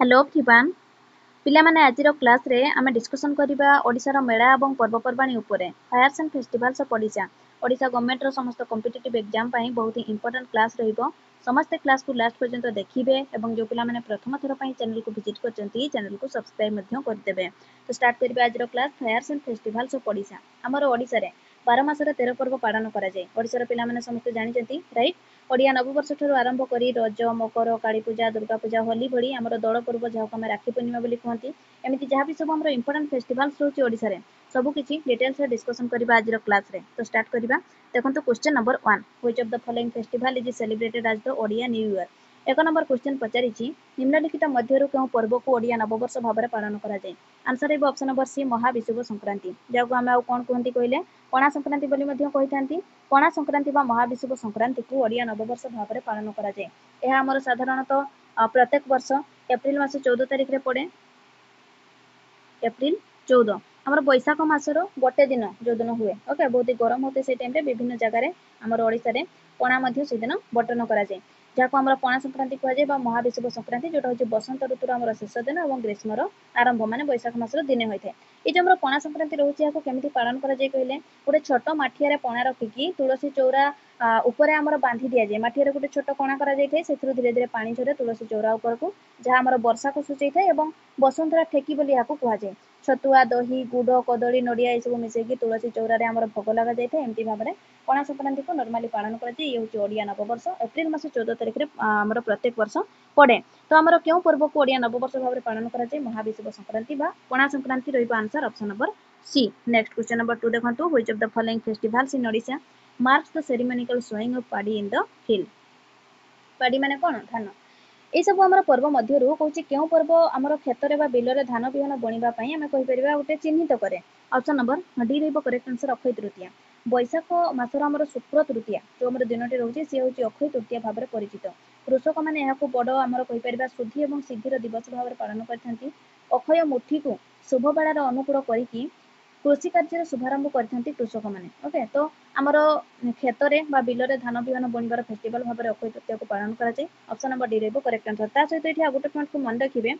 Hello everyone पिलामाने आजिर class रे आमे discussion करिबा ओडिसा रो मेला एवं पर्वपर्वाणी उपरे fairs and festivals of Odisha Odisha government रो समस्त कॉम्पिटिटिव एग्जाम पई बहुत ही इंपोर्टेंट क्लास रहिबो समस्त क्लास को लास्ट पर्यंत देखिबे एवं जो पिलामाने प्रथम थर पई चैनल को विजिट करचंती चैनल को सब्सक्राइब मध्य कर देबे। तो स्टार्ट करिबा आजिर class fairs and festivals of Odisha. हमर ओडिसा रे 12 मास रे 13 पर्व पालन करा जाय। ओडिसा रो पिलामाने समस्त जानिचंती राइट। ओडिया नववर्ष ठारू आरंभ करी रज मकर काली पूजा दुर्गा पूजा होली भली आमर दोल पर्व जहाँ आम राखी पूर्णिमा बोली कहती एमती जहाँ भी सब आम इंपोर्टेंट फेस्टिवल्स रोचे ओडिसा रे सब किसी डिटेल्स डिस्कशन करबा आज क्लास रे। तो स्टार्ट करबा देखंतु question number 1 which of the following festival is celebrated as the Odia new year. एक नंबर क्वेश्चन पचारिछि निम्नलिखित मध्यरु केउ पर्व को ओडिया नववर्ष भाबरे पालन करा जाय। आंसर हेबो ऑप्शन नंबर सी महाविषुव संक्रांति जाको आमे कोन कहंती कहले पणा संक्रांति बोली मध्य कहिथांती। पणा संक्रांति बा महाविषुव संक्रांति को ओडिया नववर्ष भाबरे पालन करा जाय। एहा हमर साधारणतः प्रत्येक वर्ष एप्रिल मास 14 तारिख रे पड़े। एप्रिल 14 हमर बैशाख मासर गोटे दिन जो दिन हुए ओके बहुत ही गरम होते से टाइम रे विभिन्न जगह रे हमर ओडिसा रे पणा मध्य से दिन बटन करा जाय जाको हमर पणा संक्रांति कह जाय बा महाविषुव संक्रांति जोटा होची बसंत ऋतुर हमर शेष दिन एवं ग्रीष्मर आरंभ माने बैशाख मासर दिने होइथे। ए जे हमर पणा संक्रांति रहउची याको केमिति पालन करा जाय कहले गोटे छोट माठिया रे पणा रखिकी तुलसी चौरा ऊपर हमर बांधी दिया जाय। माठिया रे गोटे छोट कोणा करा जायथे सेथुरु धीरे धीरे पानी झरे तुलसी चौरा ऊपर को जहा हमर वर्षा को सूचई थाए एवं बसंतरा ठेकी बोली याको कहा जाय। छतुआ दही गुड़ कदली नड़िया ये सब मिसेकी तुलसी चौरा रे हमर भोग लगा जाय थाए। एमती भाबरे पणा संक्रांति को नॉर्मली पालन करा जाय। ये होची ओडिया नववर्ष एप्रिल मास 14 तारिख रे हमर प्रत्येक वर्ष पड़े। तो हमर केउ पर्व को ओडिया नववर्ष भाबरे पालन करा जाय महाविषुव संक्रांति बा पणा संक्रांति रहिबो answer option number C. Next question number 2 देखंतु which of the following festivals in Odisha marks the ceremonial sowing of paddy in the field. Paddy माने कोन धान ए सब हमर पर्व मध्यरु कहूची केउ पर्व हमर क्षेत्र बा बिल रे धान बिहन बणिबा पई हमें कहि परिबा उटे चिन्हित करे। ऑप्शन नंबर डी रहइबो करेक्ट आंसर अक्षय तृतीया। बैशाख मासर हमर शुक्र तृतीया जो हमर दिनटी रहउची से होची अक्षय तृतीया भाबरे परिचित। कृषक माने एहाको बड़ हमर कहि परिबा शुद्धि एवं सिद्धिर दिवस भाबरे पालन करथांती। अक्षय मुठी को शुभ बेलार अनुकूल करिकी कृषि कार्य शुभारंभ करथांती कृषक माने ओके। तो हमर क्षेत्र बा बिल रे धान बिहन बणिबार फेस्टिवल भाबरे अक्षय तृतीया को पालन करा जाय। ऑप्शन नंबर डी रहइबो करेक्ट आंसर। ता सहित एठी आगोटे पॉइंट को मन रखिबे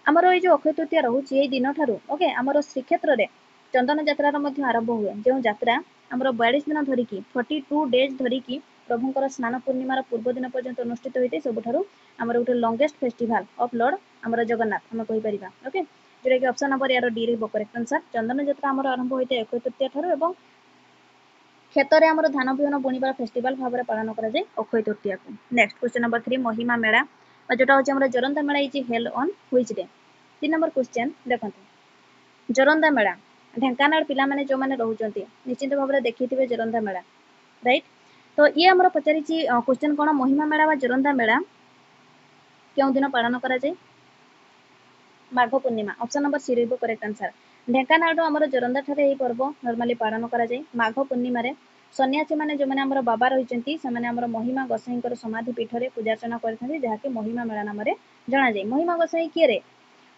हमर ए जो अक्षय तृतीया रहउची ए दिन ठारू ओके हमर श्री क्षेत्र रे चंदन यात्रा रो मध्य आरंभ हुए जो यात्रा हमर 42 दिन धरिकी 42 डेज धरिकी प्रभुंकर स्नान पूर्णिमार पूर्व दिन पर्यंत अनुष्ठित होइते सबठारू हमर उठे लॉन्गेस्ट फेस्टिवल ऑफ लॉर्ड हमर जगन्नाथ हम कहि परिबा ओके जेटा कि ऑप्शन नंबर यार डी रहइबो करेक्ट आंसर। चंदन यात्रा हमर आरंभ होइते अक्षय तृतीया ठारू एवं क्षेत्र हमर धान बिहन बुणिबार फेस्टिवल भाबरे पालन करा जाय अक्षय तृतीया को। नेक्स्ट क्वेश्चन नंबर 3 महिमा मेला जोटा होची हमर जोरंदा मेला is held on which day. 3 number question देखंतु जोरंदा मेला ढेंकानाल पिला माने जो माने रहउचंती निश्चित भाबरे देखिथिबे जोरंदा मेला राइट। तो ये हमर पचारिची क्वेश्चन कोन महिमा मेला बा जोरंदा मेला केउ दिन पालन करा जाय Magha Purnima. Option number C रहइबो करेक्ट आंसर। ढेंकानाल हमर जोरंदा ठारे एही पर्व नॉर्मली पालन करा जाय माघ पूर्णिमा रे सन्यासी माने जो माने हमर बाबा रहिचंती से माने हमर महिमा गोसाईंकर समाधि पीठ रे पूजा अर्चना करथांती जहा कि महिमा मेला नाम रे जणा जाय। महिमा गोसाई किए रे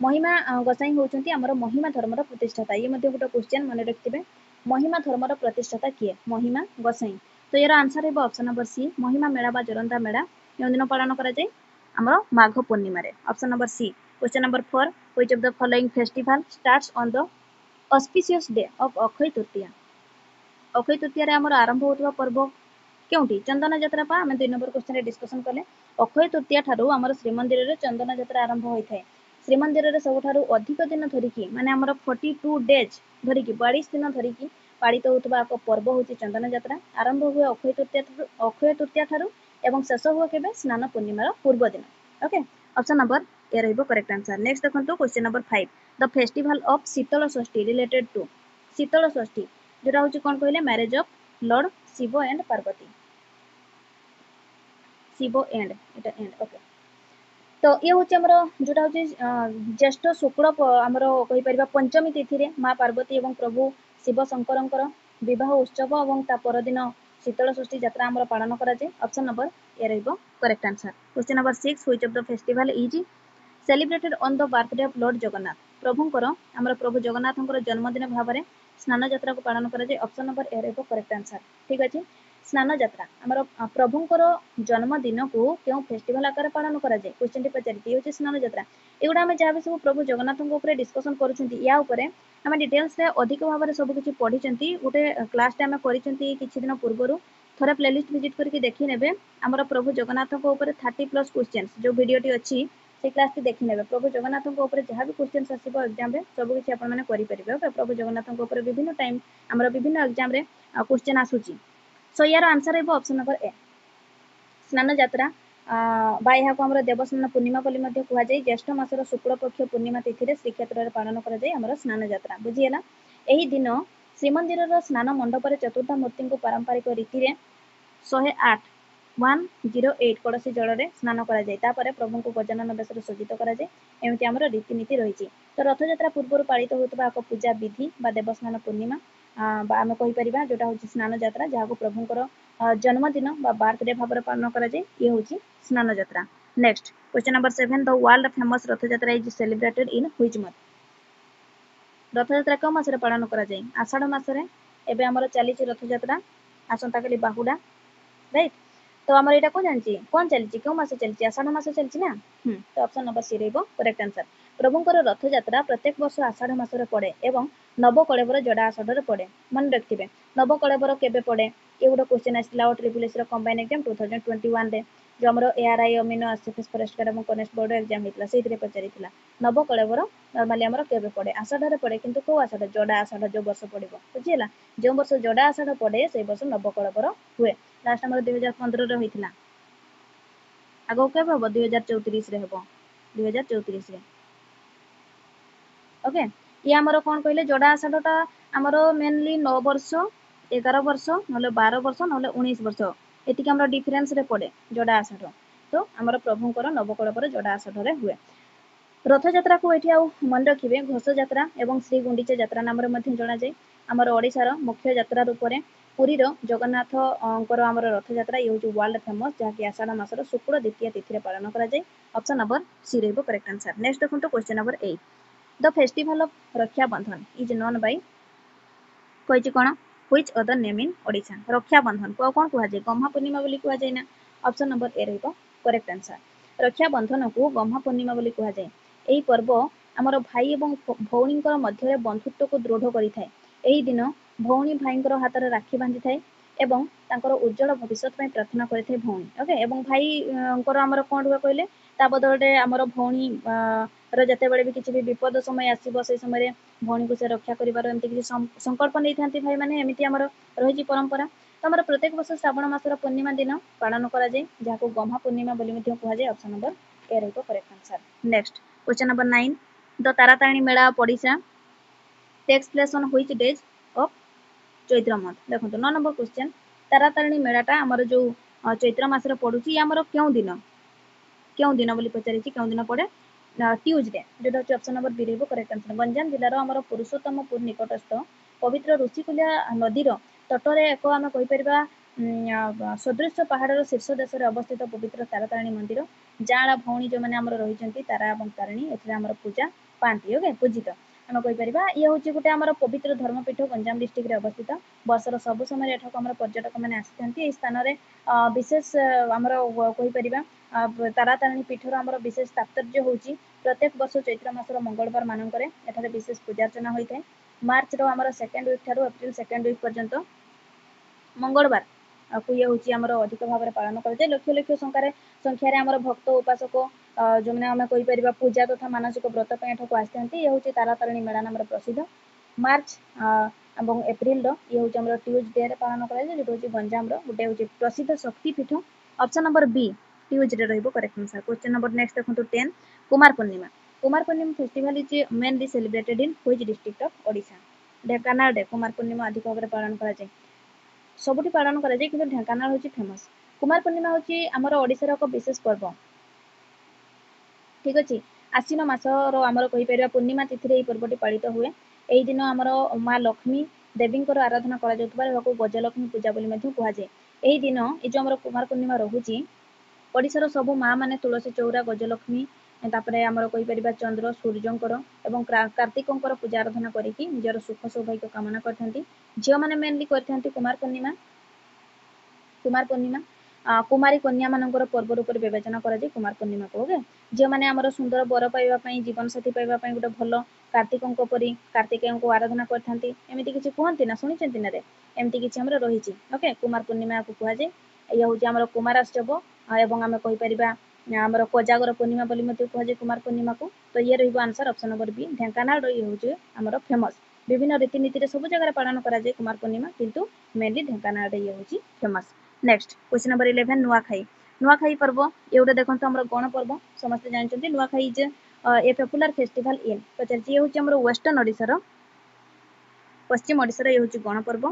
महिमा गोसाई होचंती हमर महिमा धर्मर प्रतिष्ठाता। ये मध्ये गोटे क्वेश्चन मन रखिबे महिमा धर्मर प्रतिष्ठाता किए महिमा गोसाई। तो यार आंसर हेबो ऑप्शन नंबर सी महिमा मेला बा जोरंदा मेला केउ दिन पालन करा जाय हमर माघ पूर्णिमा रे option number C. Question number 4 which of the following festival starts on the auspicious day of Akshaya Tritiya. Akshaya Tritiya रे हमर आरंभ होतबा पर्व केउटी चंदन यात्रा पा हम 2 नंबर क्वेश्चन रे डिस्कशन करले। अक्षय तृतीया ठारू हमर श्रीमंदिर रे चंदन यात्रा आरंभ होइथाय। श्रीमंदिर रे सबठारू अधिक दिन धरिकी माने हमर 42 डेज धरिकी 42 दिन धरिकी पालित होतबा एक पर्व होची चंदन यात्रा आरंभ हुए अक्षय तृतीया ठारू एवं शेष हुए केबे स्नान पूर्णिमार पूर्व दिन ओके। ऑप्शन नंबर ए रहइबो करेक्ट आंसर। नेक्स्ट देखंतु question number 5 the festival of Sitala Sasthi related to Sitala Sasthi जोटा होची कोन कहले marriage of lord Shiva and Parvati Shiva and एटा एंड ओके। तो ये होची हमर जोटा होची ज्येष्ठ शुक्ल हमर कहि परिबा पंचमी तिथि रे मां पार्वती एवं प्रभु शिव शंकरंकर विवाह उत्सव एवं ता पर दिन शीतल षष्ठी यात्रा हमर पालन करा जाय। ऑप्शन नंबर ए रहइबो correct answer. Question number 6 which of the festival is celebrated on the birthday of lord Jagannath. प्रभुंकर हमर प्रभु जगन्नाथंकर जन्मदिन भाबरे स्नान यात्रा को पालन करा जाय। ऑप्शन नंबर ए रहइबो करेक्ट आंसर ठीक अछि। स्नान यात्रा आमर प्रभुंकर जन्मदिन को क्यों फेस्टिवल आकार पालन करा जाए क्वेश्चन टी पचारि ये होची स्नान यात्रा एगुडा हम जहाँ भी सब प्रभु जगन्नाथଙ୍କ ଉପରେ डिस्कशन करूछंती या ऊपर हम डिटेल्स रे अधिक भाव में सब किछि पढिछंती गोटे क्लास टे हम करिछंती किछि दिन पूर्वरु थोड़ा प्लेलिस्ट विजिट करके देखि नेबे हमर प्रभु जगन्नाथଙ୍କ ऊपर 30+ क्वेश्चंस जो वीडियो टी अछि से क्लास टी देखि नेबे प्रभु जगन्नाथଙ୍କ ऊपर जहाँ भी क्वेश्चंस आसीबो एग्जाम रे सब किछि आपण माने करि परिबे ओके प्रभु जगन्नाथଙ୍କ ऊपर विभिन्न टाइम हमर विभिन्न एग्जाम रे क्वेश्चन आसुची सो यार आंसर है ऑप्शन नंबर ए स्नान यात्रा बा यहाँ को आमर देवस्नान पूर्णिमा बोली मध्य कुहा जाय ज्येष्ठ मासर शुक्ल पक्ष पूर्णिमा तिथि रे श्रीक्षेत्र रे पालन करा जाय हमर स्नान यात्रा बुझिएला एही दिन श्रीमंदिर रो स्नान मंडप रे चतुर्थ मूर्ति को पारंपरिक रीति रे 108 कड़सी जल रे स्नान करा जाय तापरे प्रभु को गजानन बेश रे सज्जित करा जाय एमिति हमर रीतिनीति रहिछि तो रथ यात्रा पूर्व पालित होतबा एक पूजा विधि बा देवस्नान पूर्णिमा बा आम कहि परिबा जोटा होछि स्नान यात्रा जहाँ को प्रभुंकर जन्मदिन बा बर्थडे भाव पालन करा जाय ये होछि स्नान यात्रा next question number 7 the world famous रथ यात्रा is celebrated in which month रथ यात्रा को मास रे पालन करा जाय आषाढ़ मास रे एबे हमर चली रथ यात्रा आसंता काली बाहुडा राइट तो आमर एटा को जानछि कोन चलछि क्यों मास चलछि आषाढ़ मास चलछि ना तो ऑप्शन नंबर सी रहबो करेक्ट आंसर प्रभुंकर रथ यात्रा प्रत्येक वर्ष आषाढ़ मास रे पड़े एवं नवकलेवर जड़ा आषाढ़ रे पड़े मन रखिबे नवकलेवर केबे पड़े ये गोटे क्वेश्चन आसिला ट्रिपल एस रो कंबाइन एग्जाम 2021 रे जो हमर ARY amino acids forest guard एवं कनेस्ट बोर्ड एग्जाम हेतला सेति रे पचारिथिला नवकलेवर नॉर्मली हमर केबे पड़े आषाढ़ रे पड़े किंतु को आषाढ़ जड़ा आषाढ़ जो वर्ष पड़िबो बुझिला जो वर्ष जड़ा आषाढ़ पड़े से वर्ष नवकलेवर हुए लास्ट हमर 2015 रे होइथिला आगो केबे हबो 2034 रे हबो 2034 रे ओके ये हमर कोन कहले जड़ा आषाढ़टा हमर मेनली 9 वर्ष 11 वर्ष नले 12 वर्ष नले 19 वर्ष एतिक हमर डिफरेंस रे पड़े जड़ा आषाढ़ तो हमर प्रभुंकर नवकलेवर जड़ा आषाढ़ रे हुए रथ यात्रा को एठी आउ मन रखिबे घोष यात्रा एवं श्री गुंडीचा यात्रा नाम रे मध्ये जणा जाय हमर ओडिसा रो मुख्य यात्रा रूप रे पुरी रो जगन्नाथ अंकर हमर रथ यात्रा ये होची वर्ल्ड फेमस जहा कि आषाढ़ मास रो शुक्ल द्वितीय तिथि रे पालन करा जाय ऑप्शन नंबर सी रहबो करेक्ट आंसर नेक्स्ट देखंतो question number 8 the festival of Raksha Bandhan is known by कहिछि कोन which other name in Odisha Raksha Bandhan को कोन कुहा जाय गम्हा पूर्णिमा बोली कुहा जाय ना ऑप्शन नंबर ए रहबो करेक्ट आंसर रक्षा बंधन को गम्हा पूर्णिमा बोली कुहा जाय एही पर्व हमर भाई एवं भौणींकर मध्य बंधुत्व को दृढ़ करि थाए एही दिन भौणी भाईंकर हाथ रे राखी बांधि थाए एवं तांकर उज्जवल भविष्य पय प्रार्थना करि थाए भौणी ओके एवं भाई अंकर हमर कोन हुए कहले ता बदलटे हमर भौणी रो जते बेले भी किछि भी विपद समय आसीबो से समय रे भौणी को से रक्षा करिवार एमति किछि संकल्प नै थांती भाई माने एमिति हमर रहिछि परंपरा तो हमर प्रत्येक वर्ष श्रावण मासर पूर्णिमा दिन पालन करा जाय जहा को गम्हा पूर्णिमा बोली मध्ये कुहा जाय ऑप्शन नंबर ए रहबो correct answer next question number 9 the Taratarini mela Odisha takes place on which days of Chaitra month देखो 9 नंबर क्वेश्चन तारातारिणी मेलाटा हमर जो चैत्र मासरे पडुची हमर क्यों दिन बोली पचारि छि क्यों दिन पड़े ट्यूजडे जेटा होची ऑप्शन नंबर बी रहबो करेक्ट आंसर गंजाम जिल्लार हमर पुरुषोत्तमपुर निकटस्थ पवित्र ऋषिकुल्या नदीर तटरे एक आम कहि परिबा सदृश पहाड़र शीर्ष देश रे अवस्थित पवित्र तारातारिणी मंदिर जाळा भौणी जो माने हमर रहिचंती तारा एवं तारिणी एथरे हमर पूजा पांती ओके पूजित आम कहि परिबा ये होची गुटे हमर पवित्र धर्मपीठ गंजाम डिस्ट्रिक्ट रे अवस्थित वर्षर सब समय एठक हमर पर्यटक माने आसिथंती ए स्थान रे विशेष हमर कहि परिबा तारातारिणी पीठर हमर विशेष तात्पर्य होची प्रत्येक वर्ष चैत्र मासर मंगलवार मानकरे एठारे विशेष पूजा अर्चना होइथाय मार्च रो हमर सेकंड वीक थारो एप्रिल सेकंड वीक पर्यंत मंगलवार को ये होची हमर अधिक भाव रे पालन करजे लक्ष लक्ष संख्या रे हमर भक्त उपासक जो माने हम कहि परिबा पूजा तथा मानसिक व्रत पे एठको आस्थांती ये होची तारातारिणी मेला नाम प्रसिद्ध मार्च एवं एप्रिल रो ये होची हमर ट्यूजडे रे पालन कराजे जेतो होची गंजाम रो गुटे होची प्रसिद्ध शक्ति पीठ ऑप्शन नंबर बी ट्यूजडे रहबो correct answer question number next देखंतु 10 Kumar Purnima festival is mainly celebrated in which district of Odisha Dhenkanal रे कुमार पूर्णिमा अधिक भाव रे पालन करा जाय सबुठी पालन करा जाय किंतु ढेंकानाल होची फेमस कुमार पूर्णिमा होची हमर ओडिसा रो एक विशेष पर्व ठीक अछि आश्विन मासर हमर कहि परिबा पूर्णिमा तिथि रे ए पर्वटी पालित हुए एही दिन हमर मां लक्ष्मी देवींकर आराधना करा जाउतबा एहाको गजलक्ष्मी पूजा बोली मध्ये कुहा जाय एही दिन ए जो हमर कुमार पूर्णिमा रहुची ओडिसा रो सब मां माने तुलसी चौरा गजलक्ष्मी तापरे हमर कहि परिबा चंद्र सूर्यंकर एवं कार्तिकंकर पूजा आराधना करिकि निजर सुख सौभाग्य कामना करथांती झियो माने मेनली करथांती कुमार पूर्णिमा कुमार पूर्णिमा कुमारी कन्या मानकर पर्व रूप विवेचना करा जाए कुमार पूर्णिमा को। ओके जे माने हमर सुंदर बर पाइबा पई जीवन साथी पाइबा पई गोटे भलो कार्तिकंको परी कार्तिकेयन को आराधना करथांती एमिति किछि कहंती ना सुनिचंती ना रे एमिति किछि हमर रहिछि। ओके कुमार पूर्णिमा को कुहा जाए या होछि हमर कुमाराष्टव एवं आमे कहि परिबा हमर कोजागर पूर्णिमा बोली मते कुहा जाए कुमार पूर्णिमा को। तो ये रहिबो answer option number B Dhenkanal रो ये होछि हमर फेमस विभिन्न रीतिनीति रे सब जगह पालन करा जाए कुमार पूर्णिमा किंतु मेनली ढेंकानाल रे ये होछि famous. Next question number 11 Nuakhai Nuakhai पर्व ये गोटे देखो हमर गण पर्व समस्त जानते Nuakhai is a popular festival in पचार ये होछि हमर वेस्टर्न ओडिसा रो पश्चिम ओडिसा रो ये होछि गण पर्व।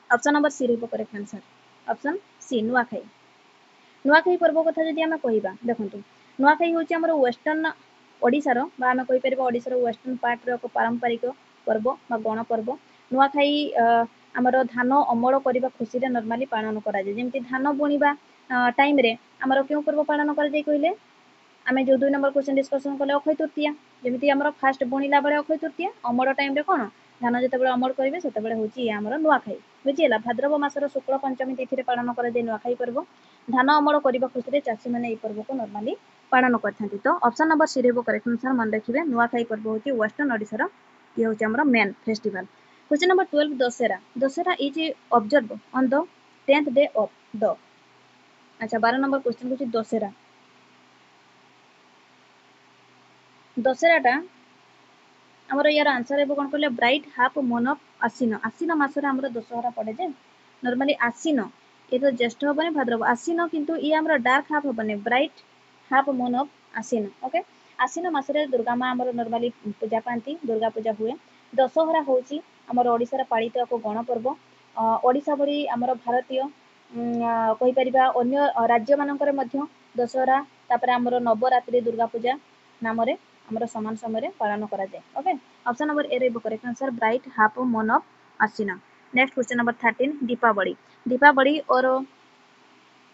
ऑप्शन नंबर सी रहबो correct answer option C Nuakhai. Nuakhai पर्व कथा जदि आमे कहिबा देखंतु नुआखाई होछि हमर वेस्टर्न ओडिसा रो बा आमे कहि परबो ओडिसा रो वेस्टर्न पार्ट रो एक पारंपरिक पर्व बा गण पर्व। नुआखाई हमर धान अमल करबा खुशी रे नॉर्मली पालन करा जाय जेमति धान बुणीबा टाइम रे हमर क्यों पर्व पालन करा जाय कहिले आमे जो 2 नंबर क्वेश्चन डिस्कशन करले अक्षय तृतीया जेमति हमर फास्ट बुणीला बळे अक्षय तृतीया अमल टाइम रे कोन धान जते बळे अमल करिवे सेते बळे होची हमर नुआखाई बुझिला भाद्रव मासर शुक्ल पंचमी तिथि रे पालन करा जाय नुआखाई पर्व। धान अमल करबा खुशी रे चासी माने ए पर्व को नॉर्मली पालन करथांती। तो ऑप्शन नंबर सी रहबो करेक्ट आंसर मन रखिबे नुआखाई पर्व होची वेस्टर्न ओडिसा रो ये होची हमर main festival. Question number 12 Dussehra Dussehra is observe on the 10th day of the अच्छा 12 नंबर क्वेश्चन होची दशहरा दशहराटा हमर यार आंसर हेबो कोन कहले ब्राइट हाफ मून ऑफ आसीन आसीन मासरे हमर दशहरा पड़े जे नॉर्मली आसीन ये तो ज्येष्ठ हबने भाद्रव आसीन किंतु ये हमर डार्क हाफ हबने bright half moon of Ashwin. Okay Ashwin मासरे दुर्गा मां हमर नॉर्मली पूजा पांती दुर्गा पूजा हुए। दशहरा होची हमर ओडिसा रा पालित एक गण पर्व ओडिसा भरी हमर भारतीय कहि परिबा अन्य राज्य मानकर मध्य दशहरा तापर हमर नवरात्रि दुर्गा पूजा नाम रे हमर समान समय पालन करा जाए। ओके ऑप्शन नंबर ए रहबो correct answer bright half moon of Ashwin. Next question number 13 Deepavali Deepavali or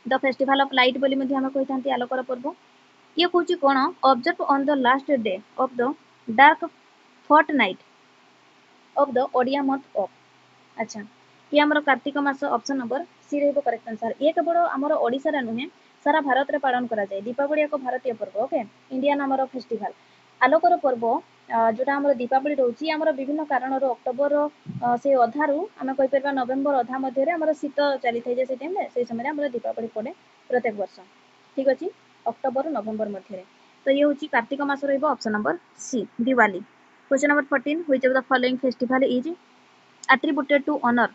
the festival of light बोली मध्ये हम कहिथांती आलोकर पर्व ये कहूची कोन observe on the last day of the dark fortnight of the Odia month of अच्छा ये हमर कार्तिक मास ऑप्शन नंबर सी रहबो करेक्ट आंसर। ये केवल हमर ओडिसा रे नुहे सारा भारत रे पालन करा जाए दीपावली एक भारतीय पर्व। ओके इंडियन हमर फेस्टिवल आलोकर पर्व जोटा हमर दीपावली रहउची हमर विभिन्न कारण रो अक्टोबर से अधारू हम कहि परबा नवंबर अधा मध्य रे हमर शीत चली थाइ जे से टाइम रे से समय रे हमर दीपावली पड़े प्रत्येक वर्ष ठीक अछि अक्टोबर नवंबर मध्य रे। तो ये होची कार्तिक मास रहइबो option number C Diwali. Question number 14 which of the following festival is attributed to honor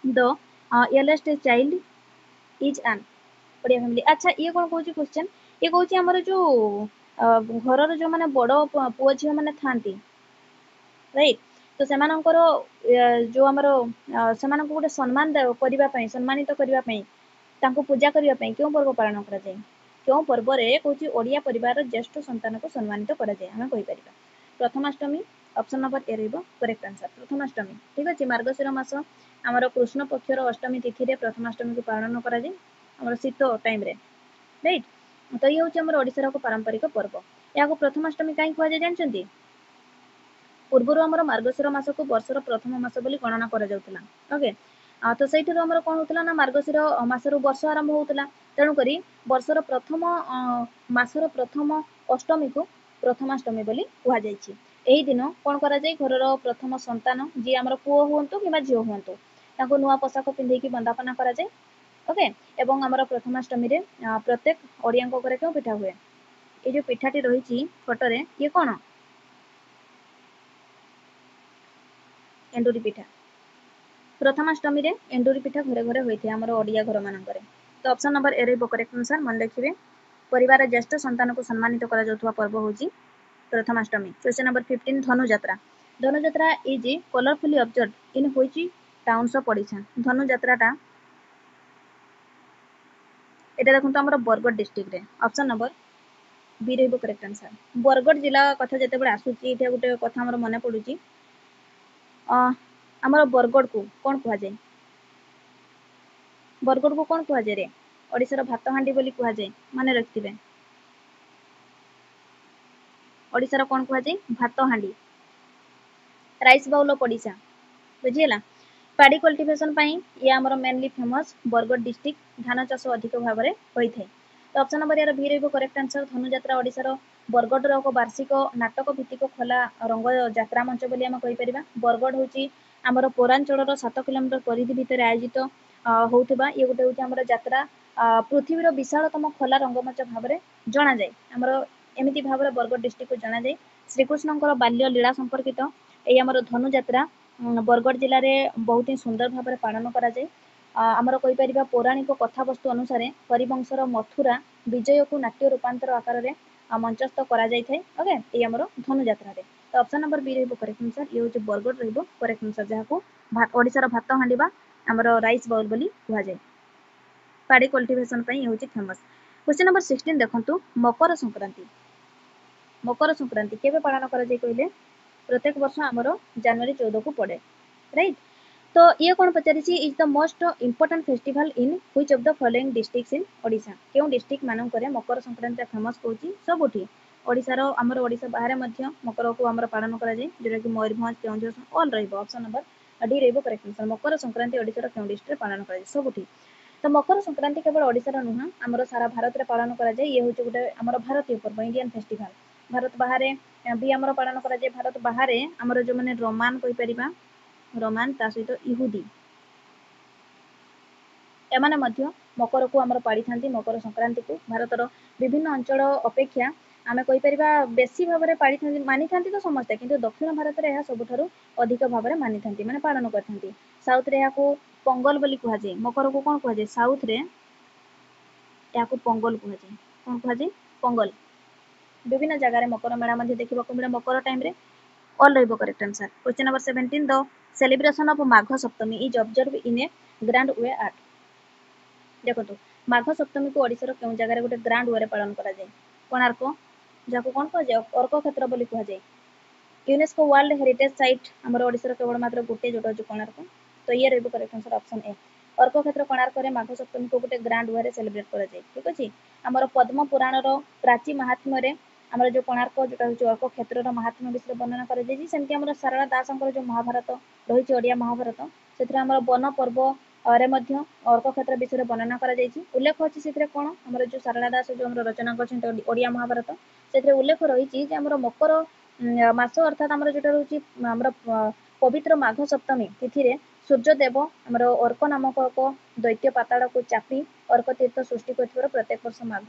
the eldest child is an Odia family. अच्छा ये कोन कहूची क्वेश्चन ये कहूची हमर जो घर रो जो माने बड़ पुओ झियो माने थांती राइट तो सेमानकर जो हमर सेमान को गोटे सम्मान करबा पई सम्मानित करबा पई तांको पूजा करबा पई क्यों पर्व पालन करा जाय क्यों पर्व रे कहूची ओडिया परिवार रो ज्येष्ठ संतान को सम्मानित करा जाय हम कहि परिबा प्रथमाष्टमी ऑप्शन नंबर ए रहइबो करेक्ट आंसर प्रथमाष्टमी ठीक अछि मार्गशीर मास हमर कृष्ण पक्ष रो अष्टमी तिथि रे प्रथमाष्टमी को पालन करा जाय हमर शीत टाइम रे राइट। तो ये होची हमर ओडिसा रो पारंपरिक पर्व या को प्रथमाष्टमी काई कहै जानचंती पूर्व हमर मार्गशीर मास को वर्षर प्रथम मास बोली गणना करा जाउतला। ओके तो सैठी हमर कोन होतला ना मार्गशीर मासरो वर्ष आरंभ होतला तेणु करी वर्षर प्रथम मासर प्रथम अष्टमी को प्रथमाष्टमी बोली कुहा जायछि। एही दिन कोन करा जाय घरर प्रथम संतान जे हमर पुओ हुंतु किबा झियो हुंतु ताको नुवा पोशाक पिंधै की बंदापना करा जाय। ओके एवं हमर प्रथमाष्टमी रे प्रत्येक ओडियांको घरे क्यों पिठा हुए ए जो पिठाटी रहिछि फोटो रे ये कोन एंडुरी पिठा प्रथमाष्टमी रे एंडुरी पिठा घरे घरे होइथे हमर ओडिया घर मानकरे। तो ऑप्शन नंबर ए रहइबो करेक्ट आंसर मन रखिबे परिवार ज्येष्ठ संतान को सम्मानित करा जाउथवा पर्व होची Prathamastami. Question number 15 Dhanuyatra Dhanuyatra is colourfully observed in which towns of Odisha धनुयात्राटा एटा देखंतु हमर बरगढ़ डिस्ट्रिक्ट रे ऑप्शन नंबर बी रहइबो करेक्ट आंसर। बरगढ़ जिला कथा जते बडे आसुची एटा गुटे कथा हमर मने पडुची हमर बरगढ़ को कोन कुहा जाय बरगढ़ को कोन कुहा जाय रे ओडिसा रो भात हांडी बोली कुहा जाय माने रखथिबे ओडिसा रो कोन कुहा जाय भात हांडी राइस बाउल ऑफ ओडिसा बुझियला। पाड़ी कल्टिवेशन पाई ये आमर मेनली फेमस बरगड़ डिस्ट्रिक्ट धान चाष अधिक भाव में होता है। तो ऑप्शन नंबर यार बी रहिबो करेक्ट आंसर। धनुजात्रा ओडिशार बरगढ़ एक वार्षिक नाटक भित्तिक खोला रंग यात्रा मंच बोली आम कहीपर। बरगढ़ हूँ आमर पौरांचल 7 किलोमीटर परिधि भितर आयोजित होउथिबा ये गोटे हूँ आमर यात्रा पृथ्वीर विशालतम खोला रंगमंच भाव में जना जाए। आमर एमती भाव में बरगढ़ डिस्ट्रिक्ट को जना जाए। श्रीकृष्णकर बाल्य लीला संपर्कित ये आमर धनुजात्रा बरगढ़ जिले में बहुत ही सुंदर भाव में पालन कराए। आमर कहीपर पौराणिक कथावस्तु अनुसार हरिवंशर मथुरा विजय को नाट्य रूपांतर आकार में मंचस्थ करा ओके ये आमर धनुजात्रा। तो ऑप्शन नंबर बी रहिबो करेक्ट आंसर। ये हूँ बरगढ़ रहिबो करेक्ट आंसर जहाँ ओडिशार भात हांडी आमर राइस बाउल बोली कहुए। पाड़ी कल्टिवेशन ये हूँ फेमस। क्वेश्चन नंबर 16 देखंतु मकर संक्रांति। मकर संक्रांति केबे पालन करा जाय कहले प्रत्येक वर्ष आमर जनवरी 14 को पड़े राइट। तो ये कौन पचारि is the most important festival in which of the following districts in Odisha. केउ डिस्ट्रिक्ट मानक मकर संक्रांति फेमस कहूँ सबुठी ओडिशार आमर ओडिशा बाहर मकर को आमर पालन करा जाय जोटा कि मयूरभंज केउंझर ऑल रहिबो। ऑप्शन नंबर डी रहिबो करेक्ट आंसर। मकर संक्रांति ओडिशार केउ डिस्ट्रिक्ट पालन करा जाय सबुठी। तो मकर संक्रांति केवल ओडिशार नुह आमर सारा भारत में पालन करा जाय। ये हूँ गोटे आमर भारतीय पर्व इंडियन फेस्टिवल। भारत बाहर भी आमर पालन करा जाय। भारत बाहर आमर जो मैंने रोमान कहीपर रोमान ता सहित इहुदी एमाने मध्य मकर को आमर पाड़ी था मकर संक्रांति को भारतर विभिन्न अंचल अपेक्षा आम कहीपर बेसी भाव में पाड़ी था मानी था तो समस्ते किंतु दक्षिण भारत में यह सबुठ अधिक भाव में मानी था माने पालन करते। साउथ रे यहाँ पोंगल बोली कहुए मकर को कौन कहुए साउथ रे या पोंगल कहुए कौन कहुए पोंगल। विभिन्न जगह मकर मेला देखा मिले मकर टाइम रे ऑल रहिबो correct answer. Question number 17 the celebration of Magh Saptami is observe in A grand way at. देखो माघ सप्तमी को ओडिशार केउ जगह गोटे ग्रांड वे पालन करा जाय कोणार्क जहाँ कौन कहुए अर्क क्षेत्र बोली कहुए। यूनेस्को वर्ल्ड हेरिटेज साइट आमर ओडिशार केवल मात्र गोटे जोटा हूँ कोणार्क। तो ये रहिबो करेक्ट आंसर ऑप्शन ए। अर्क क्षेत्र कोणार्क रे माघ सप्तमी को गोटे ग्रांड वे सेलिब्रेट करा जाय ठीक अछि। आमर पद्म पुराणर प्राची महात्म्य आमर जो कोणार्क जोटा हूँ अर्क क्षेत्र महात्म्य विषय वर्णना करा जाय। सेमती आमर सारला दासंकर जो महाभारत रही ओडिया महाभारत से आमर वन पर्व रे मध्य अर्क क्षेत्र विषय वर्णना करा जायछि। उल्लेख अछि से कौन आमर जो सारला दास जो आमर रचना करछन ओडिया महाभारत से उल्लेख रही आमर मकर मास अर्थात आमर जोटा रही आमर पवित्र माघ सप्तमी तिथि सूर्यदेव आमर अर्क नामक एक दैत्य पाताल को चापी अर्क तीर्थ सृष्टि कर प्रत्येक वर्ष माघ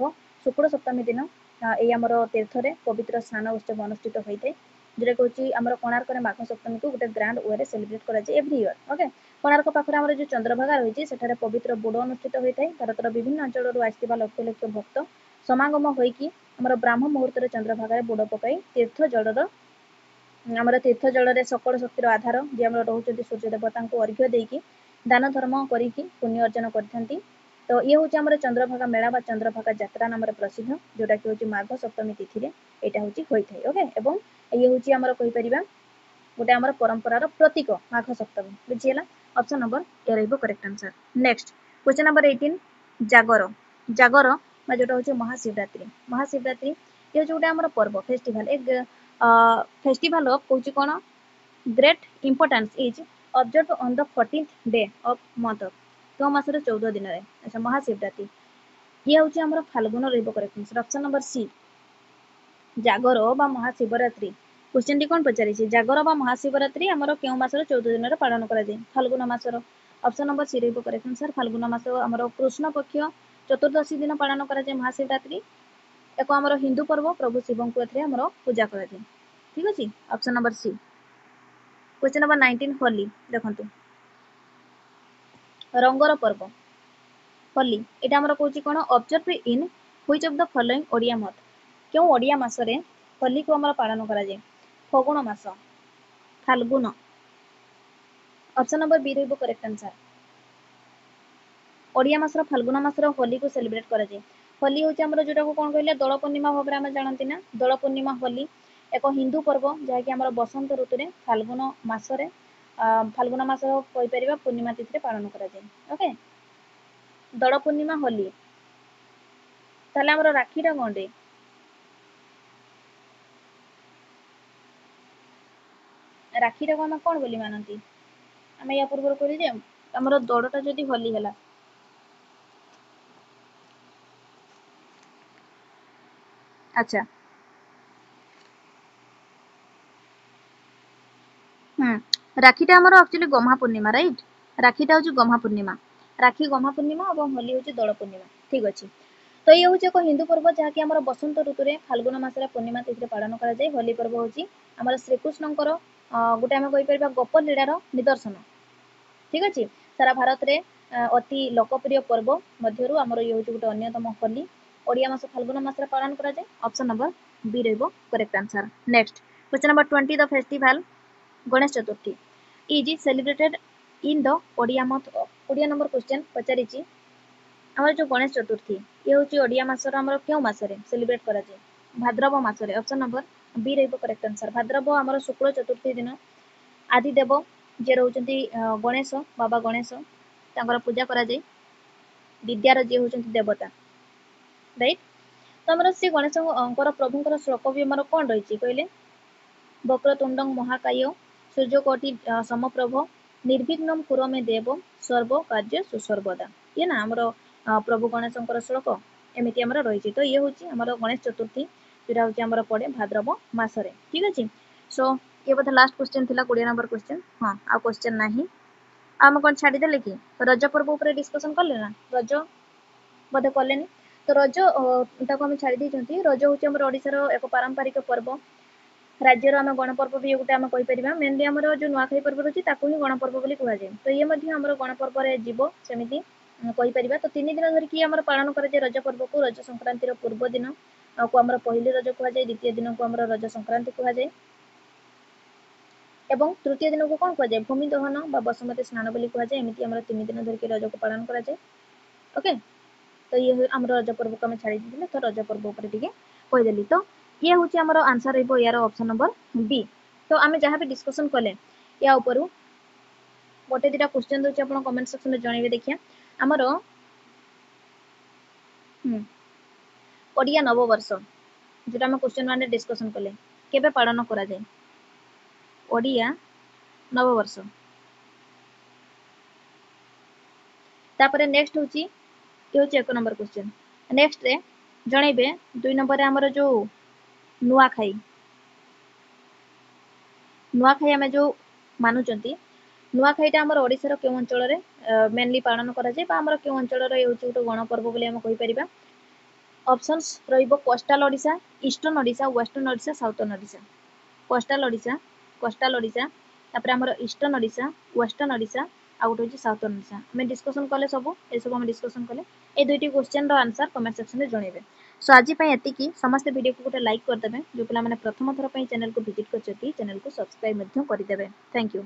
शुक्ल सप्तमी दिन ये आमर तीर्थ रे पवित्र स्नान उत्सव अनुष्ठित होता है जोटा कि आमर कोणार्क माघ सप्तमी को गोटे ग्रांड वे सेलिब्रेट कराए एवरी इयर ओके। कोणार्क पाखरे आमर जो चंद्रभागा रही है पवित्र बोड़ अनुष्ठित होता है। भारतर विभिन्न अंचल आसवा लक्ष लक्ष भक्त समागम होइकी आमर ब्राह्म मुहूर्त चंद्रभागा बोड़ पकाई तीर्थ जलर आमर तीर्थ जल सकल शक्तिर आधार जी आम रोचे सूर्य देवता को अर्घ्य देकी दान धर्म करी पुण्य अर्जन करते। तो ये हूँ आमर चंद्रभागा मेला बा चंद्रभागा यात्रा नाम प्रसिद्ध जोटा कि हूँ माघ सप्तमी तिथि यहाँ हूँ होता है ओके। एवं ये हूँ आमर कहीपर गोटे आमर परंपरार प्रतीक माघ सप्तमी बुझीगला। ऑप्शन नंबर ए रहिबो correct answer. Next question number 18 जागर। जागर जोटा हूँ महाशिवरात्रि। महाशिवरात्रि ये गोटे आमर पर्व फेस्टिवल एक फेस्टिवल ऑफ कौन कौन great importance is observe on the 14th day of month क्यों मासर 14 दिन में। अच्छा महाशिवरात्रि ये हूँ आमर फाल्गुन रहिबो correct answer. Option number C जागर बा महाशिवरात्रि। क्वेश्चन टी कौन पचारि जागर बा महाशिवरात्रि आमर क्यों मासर 14 दिन में पालन करा जाय फाल्गुन मासर। ऑप्शन नंबर सी रहिबो करेक्ट आंसर। फाल्गुन मास आमर कृष्ण पक्ष चतुर्दशी दिन पालन करा जाय महाशिवरात्रि एक आमर हिंदू पर्व प्रभु शिव को आमर पूजा करा जाय ठीक अच्छे। Option number C. Question number 19 Holi देखंतु रंगर पर्व होली एटा आमर कहूँ कौन observe in which of the following Odia month क्यों ओडिया मासरे होली को आमर पालन करा जाय फगुण मास फाल्गुन। ऑप्शन नंबर बी रहिबो करेक्ट आंसर। ओडिया मासर फाल्गुन मासर होली को सेलिब्रेट करा जाय। होली हूँ आमर जोटा को कौन कहले दोल पूर्णिमा भाव में आम जानती ना दोल पूर्णिमा होली एक हिंदू पर्व जहाँकि आमर बसंत ऋतु में फाल्गुन मासरे फाल्गुन मास कहीपर पूर्णिमा तिथि पालन करा जाय ओके। दोल पूर्णिमा होली ताले आमर राखीटा कौन रे राखीटा को आम कौन बोली मानती आम या पूर्व कहली आमर दौड़टा जदि होली है अच्छा राखीटा आमर एक्चुअली गम्हा पूर्णिमा राइट राखीटा हूँ गम्हा पूर्णिमा राखी गम्हा पूर्णिमा और होली हूँ दोल पूर्णिमा ठीक अच्छे तो ये हूँ एक हिंदू पर्व जहाँकि आम बसंत ऋतु में फाल्गुन मसर पूर्णिमा तिथि पालन कराए होली पर्व हूँ आम श्रीकृष्णकर गोटे आम कहीपर गप लीलार निदर्शन ठीक अच्छे सारा भारत में अति लोकप्रिय पर्व मध्य आमर ये हूँ गोटे अन्यतम होली ओडिया मास फाल्गुन मसर पालन कराए ऑप्शन नंबर बी रहिबो correct answer next question number 20 the festival Ganesh Chaturthi is celebrated in the Odia month Odia number question पचारि आमर जो गणेश चतुर्थी ये हूँ ओडिया मासर आमर क्यों मसरे सेलिब्रेट कराए भाद्रव मसरे ऑप्शन नंबर बी रहिबो करेक्ट आंसर भाद्रव आमर शुक्ल चतुर्थी दिन आदिदेव जे रोचंती गणेश बाबा गणेश तांकर पूजा करा जाए विद्यार जे होचंती देवता राइट तो आमर श्री गणेश प्रभुंकर श्लोक भी आमर कौन रही कहले वक्रतुंडं महाकाय सूर्यकोटि समप्रभ निर्विघ्नं कुरु मे देव सर्व कार्य सुसर्वदा ये ना आमर प्रभु गणेशंकर श्लोक एमती आमर रही तो ये हूँ आमर गणेश चतुर्थी जोटा हूँ आमर पड़े भाद्रव मसरे ठीक अच्छे सो ये बोधे लास्ट क्वेश्चन थिला 20 नंबर क्वेश्चन हाँ आ क्वेश्चन नाही आम कौन छाड़ीदेले कि रज पर्व उपर डिस्कसन कले ना रज बोधे कलेनी तो रज टाक आम छाड़ी रज हूँ आम ओडिशार एक पारंपरिक पर्व राज्यर आम गणपर्व भी गोटे आम कहीपर मेनली आम जो नुआखाई पर्व रही ही गणपर्व कहुए तो ये आम गणपर्व जीव सेमती कहीपर तो 3 दिन धरिकी आम पालन कराए रज पर्व को रज संक्रांतिर पूर्व दिन को आम पहली रज कहुए द्वितीय दिन को आम रज संक्रांति कहुए एवं तृतीय दिन को कौन कहुए भूमि दहन बसुमती स्नान बोली कहुए एमती आम 3 दिन धरिकी रज को पालन कराए ओके तो ये आम रज पर्व को आम छाड़ी तो रज पर्व उपर टिके कहीदेली तो ये हूँ आमर आंसर रहिबो यार ऑप्शन नंबर बी तो आम जहाँ भी डिस्कसन कले या ऊपर गोटे 2टा क्वेश्चन दूसरी आप कमेंट सेक्शन में जनइबे देखिए आमर ओडिया नववर्ष जोटा आम क्वेश्चन 1 डिस्कसन कले केबे पालन करा जाए ओडिया नववर्ष तापर नेक्स्ट हूँ ये हूँ 1 नंबर क्वेश्चन नेक्स्ट रे जनइबे 2 नंबर आमर जो नुआखाई नुआखाई आम जो मानुचंती नुआखाईटा आमर ओडिशार केउ अंचल रे मेनली पालन करा जाए बा आमर केउ अंचल रे होची गोटे गणपर्व बोली आम कहि परिबा ऑप्शंस रहिबो coastal Odisha eastern Odisha western Odisha southern Odisha coastal Odisha तापर आमर ईस्टर्न ओडिशा वेस्टर्न ओडिशा आ गोटे होची साउथर्न ओडिशा आम डिस्कसन कले सब ए सब आम डिस्कसन कले ए दुईटी क्वेश्चन रो आंसर कमेंट सेक्शन में जनइबे सो आज एतिकी समस्त वीडियो को गोटे लाइक करदेवे जो पिला प्रथम थर चैनल को विजिट कर चैनल को सब्सक्राइब करदेवे थैंक यू।